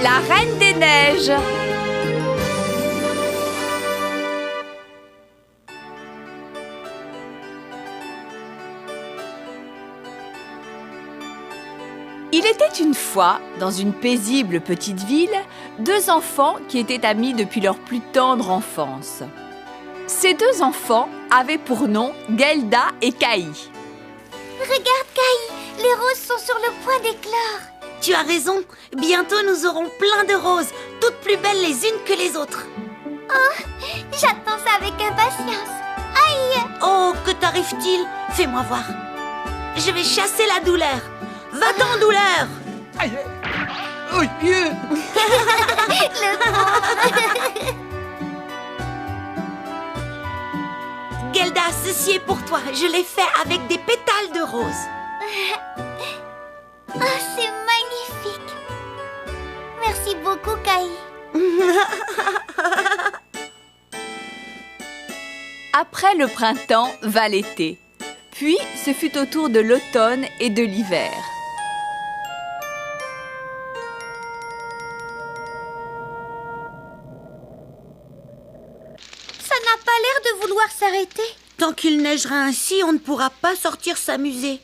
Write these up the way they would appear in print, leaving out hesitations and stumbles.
la Reine des Neiges. Il était une fois, dans une paisible petite ville, deux enfants qui étaient amis depuis leur plus tendre enfance. Ces deux enfants avaient pour nom Gelda et Caï. Regarde, Caï, les roses sont sur le point d'éclore. Tu as raison, bientôt nous aurons plein de roses, toutes plus belles les unes que les autres. Oh, j'attends ça avec impatience. Aïe! Oh, que t'arrive-t-il? Fais-moi voir. Je vais chasser la douleur. Va-t'en, douleur! Aïe! Oh, Dieu! Gelda, ceci est pour toi. Je l'ai fait avec des pétales de rose. Oh, c'est magnifique. Merci beaucoup, Caï. Après le printemps va l'été. Puis, ce fut au tour de l'automne et de l'hiver. Ça n'a pas l'air de vouloir s'arrêter. Tant qu'il neigera ainsi, on ne pourra pas sortir s'amuser.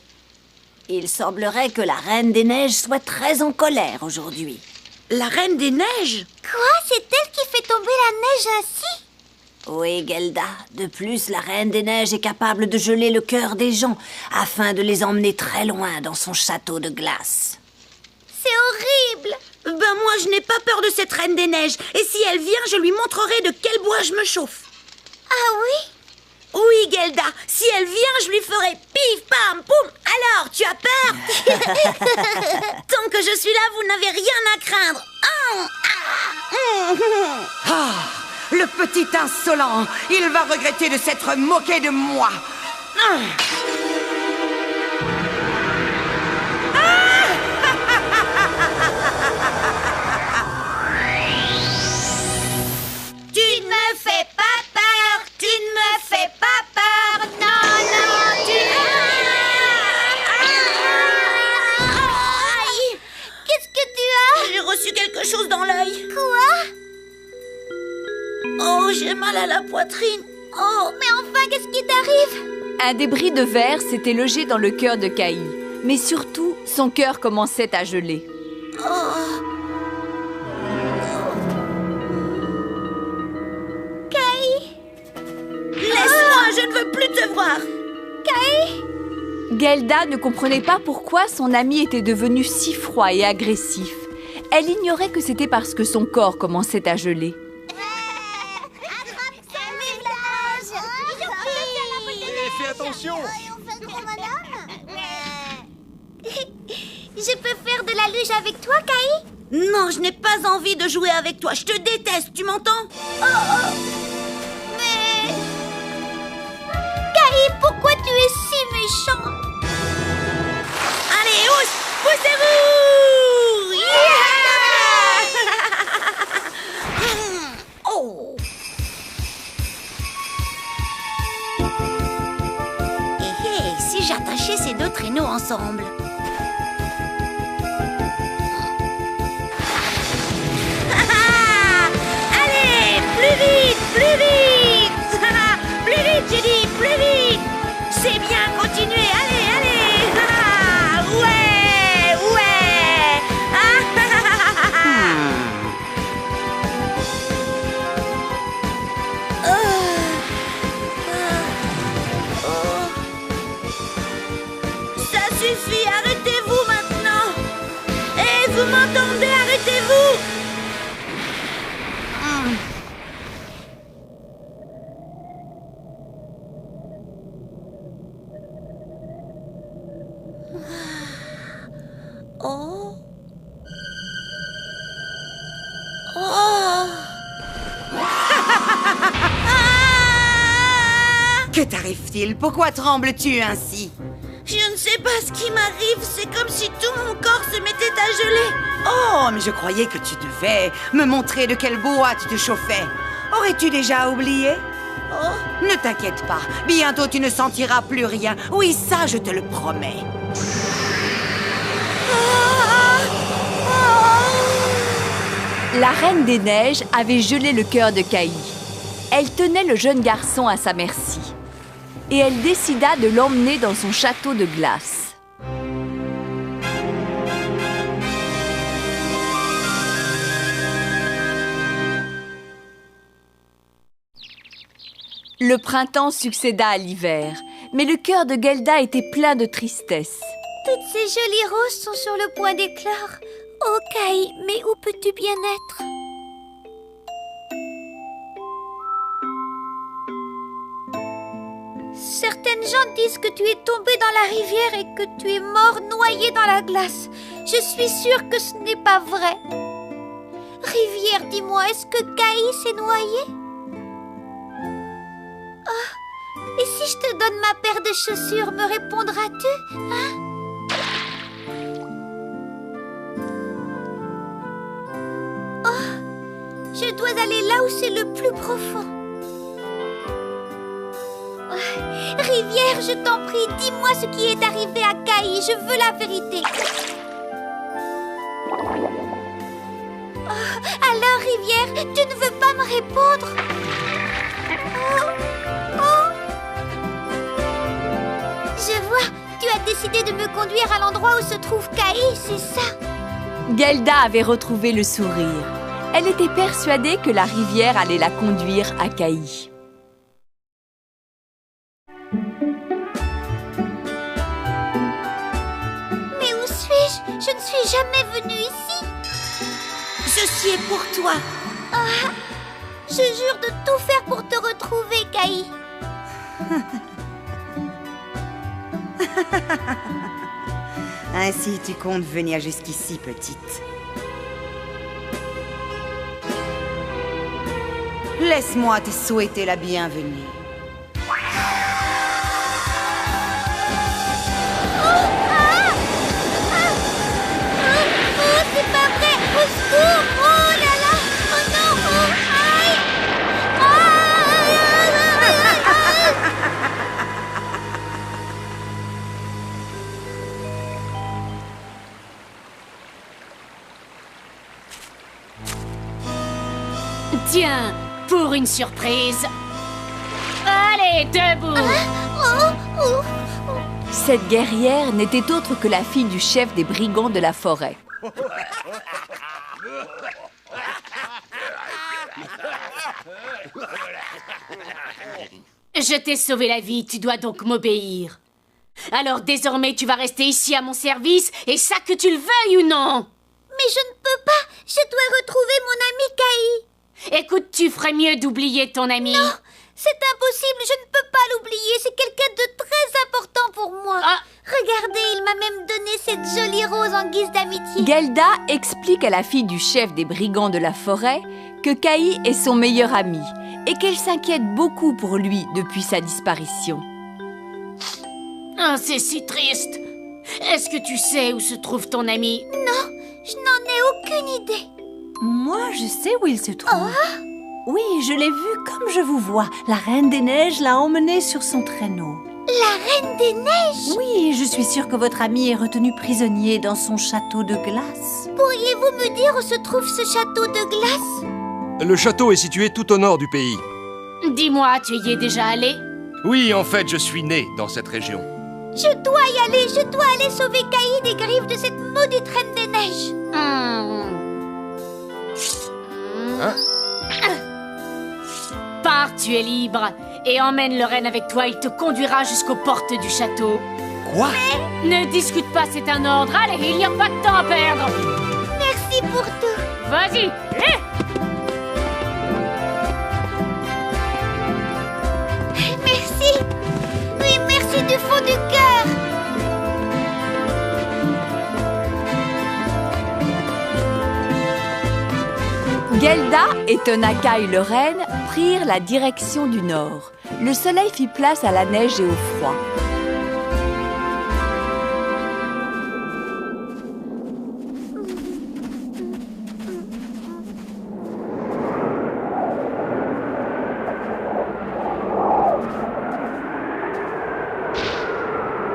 Il semblerait que la Reine des Neiges soit très en colère aujourd'hui. La Reine des Neiges? Quoi? C'est elle qui fait tomber la neige ainsi? Oui, Gelda. De plus, la Reine des Neiges est capable de geler le cœur des gens afin de les emmener très loin dans son château de glace. C'est horrible. Ben moi, je n'ai pas peur de cette Reine des Neiges. Et si elle vient, je lui montrerai de quel bois je me chauffe. Ah oui? Oui, Gelda, si elle vient, je lui ferai pif, pam, poum. Alors, tu as peur? Tant que je suis là, vous n'avez rien à craindre. Ah, le petit insolent, il va regretter de s'être moqué de moi. Tu ne me fais pas peur, tu ne me fais pas peur. Non, non, tu... Aïe! Qu'est-ce que tu as? J'ai reçu quelque chose dans l'œil. Quoi? Oh, j'ai mal à la poitrine. Oh, Mais enfin, qu'est-ce qui t'arrive? Un débris de verre s'était logé dans le cœur de Caï. Mais surtout, son cœur commençait à geler. laisse-moi, je ne veux plus te voir. Gelda ne comprenait pas pourquoi son ami était devenu si froid et agressif. Elle ignorait que c'était parce que son corps commençait à geler. Fais attention! Je peux faire de la luge avec toi, Caï? Non, je n'ai pas envie de jouer avec toi. Je te déteste, tu m'entends? Mais... Caï, pourquoi tu es si méchant? Allez, poussez-vous! Yeah! Oh! Si j'attachais ces deux traîneaux ensemble. Allez, plus vite, plus vite! Plus vite, j'ai dit, plus vite! C'est bien, continuez, allez, allez! Ouais, ouais! Ça suffit, arrêtez-vous maintenant! Et vous m'entendez, arrêtez-vous! Oh. Oh. Que t'arrive-t-il? Pourquoi trembles-tu ainsi? Je ne sais pas ce qui m'arrive, c'est comme si tout mon corps se mettait à geler. Oh, mais je croyais que tu devais me montrer de quel bois tu te chauffais. Aurais-tu déjà oublié? Oh. Ne t'inquiète pas, bientôt tu ne sentiras plus rien. Oui, ça, je te le promets. La Reine des Neiges avait gelé le cœur de Kaï. Elle tenait le jeune garçon à sa merci. Et elle décida de l'emmener dans son château de glace. Le printemps succéda à l'hiver, mais le cœur de Gelda était plein de tristesse. Toutes ces jolies roses sont sur le point d'éclore. Oh, Kaï, mais où peux-tu bien être? Certaines gens disent que tu es tombé dans la rivière et que tu es mort noyé dans la glace. Je suis sûre que ce n'est pas vrai. Rivière, dis-moi, est-ce que Kaï s'est noyé? Oh, et si je te donne ma paire de chaussures, me répondras-tu, hein? Je dois aller là où c'est le plus profond. Rivière, je t'en prie, dis-moi ce qui est arrivé à Kaï. Je veux la vérité. Alors, Rivière, tu ne veux pas me répondre? Je vois, tu as décidé de me conduire à l'endroit où se trouve Kaï, c'est ça? Gelda avait retrouvé le sourire. Elle était persuadée que la rivière allait la conduire à Kaï. Mais où suis-je? Je ne suis jamais venue ici. Ceci est pour toi. Je jure de tout faire pour te retrouver, Kaï. Ainsi, tu comptes venir jusqu'ici, petite. Laisse-moi te souhaiter la bienvenue. C'est pas vrai! Au secours! Oh là là! Oh non! Oh, aïe! Tiens, pour une surprise. Allez, debout! Cette guerrière n'était autre que la fille du chef des brigands de la forêt. Je t'ai sauvé la vie, tu dois donc m'obéir. Alors désormais, tu vas rester ici à mon service, et ça que tu le veuilles ou non. Mais je ne peux pas! Je dois retrouver mon ami Kaï! Écoute, tu ferais mieux d'oublier ton ami. Non! C'est impossible, je ne peux pas l'oublier. C'est quelqu'un de très important pour moi. Ah. Regardez, il m'a même donné cette jolie rose en guise d'amitié. Gelda explique à la fille du chef des brigands de la forêt que Kaï est son meilleur ami et qu'elle s'inquiète beaucoup pour lui depuis sa disparition. Ah, c'est si triste. Est-ce que tu sais où se trouve ton ami? Non, je n'en ai aucune idée. Moi, je sais où il se trouve. Oui, je l'ai vu comme je vous vois. La Reine des Neiges l'a emmené sur son traîneau. La Reine des Neiges? Oui, je suis sûre que votre ami est retenu prisonnier dans son château de glace. Pourriez-vous me dire où se trouve ce château de glace? Le château est situé tout au nord du pays. Dis-moi, tu y es déjà allé? Oui, en fait, je suis né dans cette région. Je dois y aller, je dois aller sauver Kaï des griffes de cette maudite Reine des Neiges. Pars, tu es libre. Et emmène le renne avec toi, il te conduira jusqu'aux portes du château. Quoi? Ne discute pas, c'est un ordre. Allez, il n'y a pas de temps à perdre. Merci pour tout. Vas-y, Merci. Oui, merci du fond du cœur. Gelda et Tonakai le renne prirent la direction du nord. Le soleil fit place à la neige et au froid.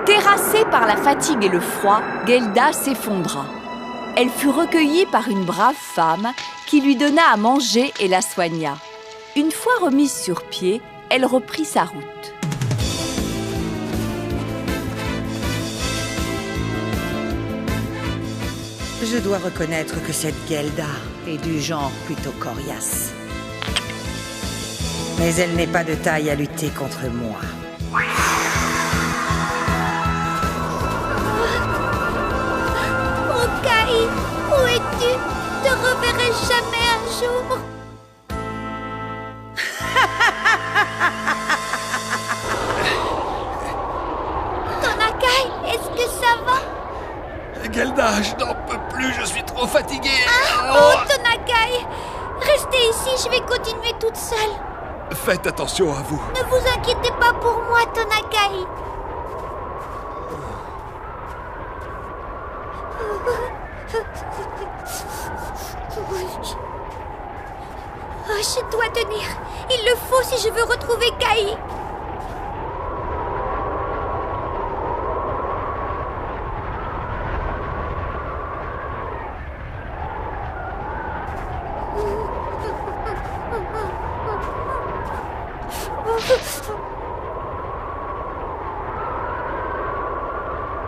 Terrassée par la fatigue et le froid, Gelda s'effondra. elle fut recueillie par une brave femme qui lui donna à manger et la soigna. Une fois remise sur pied, elle reprit sa route. Je dois reconnaître que cette Gelda est du genre plutôt coriace. Mais elle n'est pas de taille à lutter contre moi. Oh, Kai, où es-tu? Je te reverrai jamais un jour. Tonakai, est-ce que ça va? Gelda, je n'en peux plus, je suis trop fatigué. Oh, Tonakai, restez ici, je vais continuer toute seule. Faites attention à vous. Ne vous inquiétez pas pour moi, Tonakai. Oh, je dois tenir. Il le faut si je veux retrouver Kai.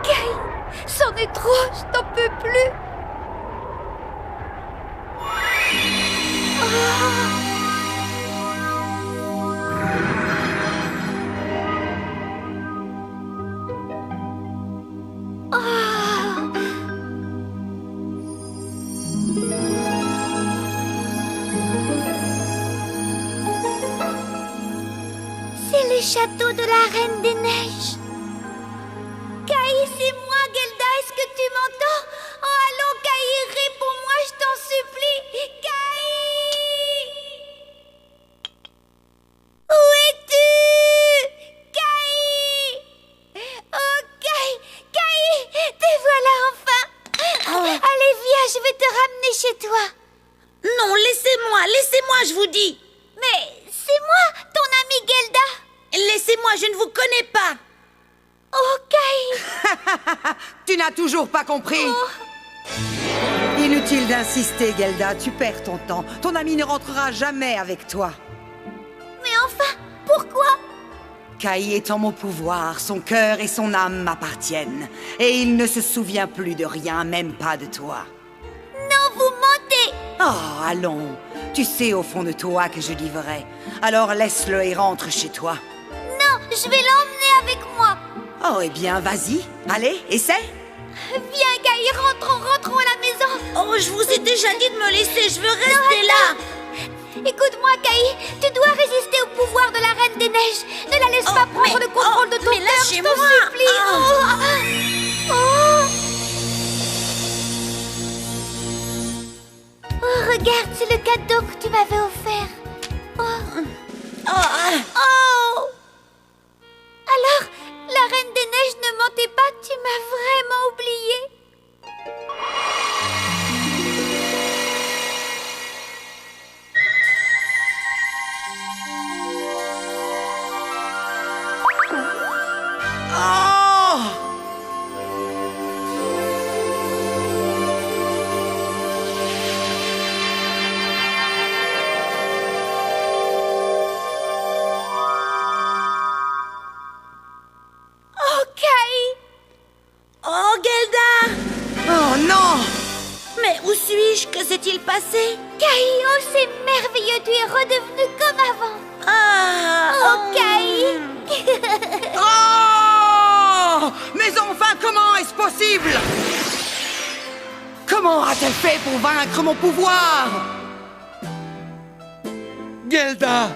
Kai, c'en est trop, je n'en peux plus. C'est le château de la Reine des Neiges. Kai, c'est moi, Gelda, est-ce que tu m'entends? Oh, allons, Kai, réponds-moi, je t'en supplie. Kai! Où es-tu? Kai! Oh, Kai! Kai! Te voilà enfin! Allez, viens, je vais te ramener chez toi. Non, laissez-moi, je vous dis. Mais c'est moi, ton amie Gelda. Laissez-moi, je ne vous connais pas. Oh, Kai! Tu n'as toujours pas compris. Inutile d'insister, Gelda, tu perds ton temps. Ton ami ne rentrera jamais avec toi. Mais enfin, pourquoi? Kai est en mon pouvoir, son cœur et son âme m'appartiennent. Et il ne se souvient plus de rien, même pas de toi. Non, vous mentez! Oh, allons. Tu sais au fond de toi que je dis vrai. Alors laisse-le et rentre chez toi. Non, je vais l'emmener avec moi. Oh, eh bien, vas-y. Allez, essaie. Viens, Kai, rentrons à la maison. Oh, je vous ai déjà dit de me laisser, je veux rester là. Écoute-moi, Kai, tu dois résister au pouvoir de la Reine des Neiges. Ne la laisse pas prendre le contrôle de ton mais cœur, je t'en lâchez-moi. supplie. Oh, regarde, c'est le cadeau que tu m'avais offert. Oh. Alors, la Reine des Neiges ne mentait pas, tu m'as vraiment oubliée. Que s'est-il passé? Kai, oh, c'est merveilleux, tu es redevenu comme avant. Oh, Kai. Oh! Mais enfin, comment est-ce possible? Comment a-t-elle fait pour vaincre mon pouvoir? Gelda!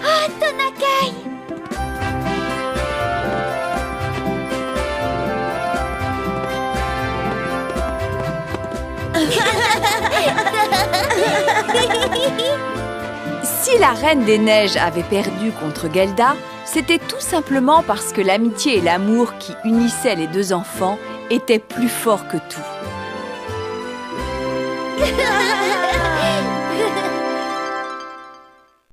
Ah, Tonakai. Si la Reine des Neiges avait perdu contre Gelda, c'était tout simplement parce que l'amitié et l'amour qui unissaient les deux enfants étaient plus forts que tout.